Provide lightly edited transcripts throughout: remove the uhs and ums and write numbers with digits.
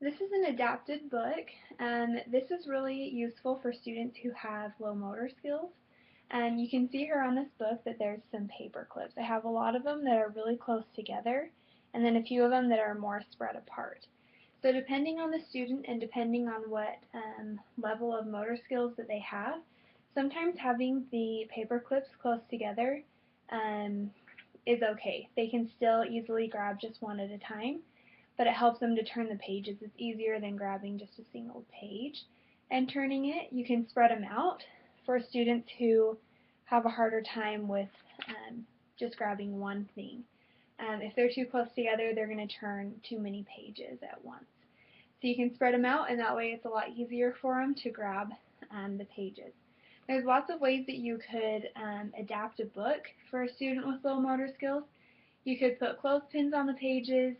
This is an adapted book. This is really useful for students who have low motor skills. You can see here on this book that there's some paper clips. I have a lot of them that are really close together, and then a few of them that are more spread apart. So depending on the student and depending on what level of motor skills that they have, sometimes having the paper clips close together um, is okay. They can still easily grab just one at a time, but it helps them to turn the pages. It's easier than grabbing just a single page and turning it. You can spread them out for students who have a harder time with just grabbing one thing. If they're too close together, they're going to turn too many pages at once. So you can spread them out, and that way it's a lot easier for them to grab the pages. There's lots of ways that you could adapt a book for a student with low motor skills. You could put clothespins on the pages.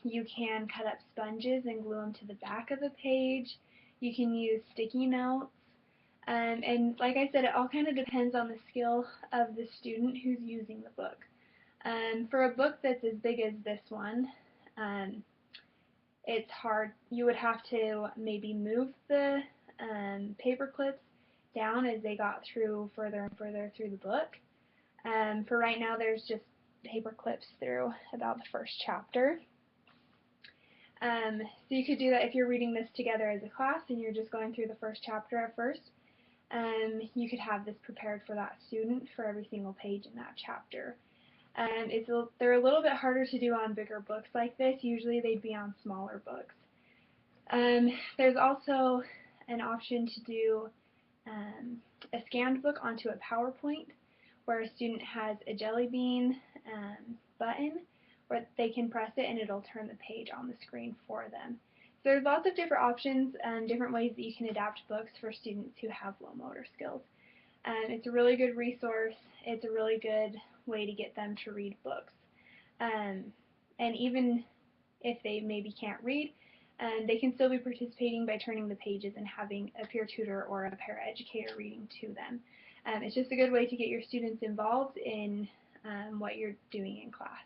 You can cut up sponges and glue them to the back of the page. You can use sticky notes. And like I said, it all kind of depends on the skill of the student who's using the book. For a book that's as big as this one, um, it's hard. You would have to maybe move the paper clips down as they got through further and further through the book. For right now, there's just paper clips through about the first chapter. So you could do that if you're reading this together as a class and you're just going through the first chapter at first. You could have this prepared for that student for every single page in that chapter. They're a little bit harder to do on bigger books like this. Usually they'd be on smaller books. There's also an option to do a scanned book onto a PowerPoint where a student has a Jelly Bean button where they can press it and it'll turn the page on the screen for them. So there's lots of different options and different ways that you can adapt books for students who have low motor skills. It's a really good resource. It's a really good way to get them to read books. And even if they maybe can't read, they can still be participating by turning the pages and having a peer tutor or a paraeducator reading to them. It's just a good way to get your students involved in what you're doing in class.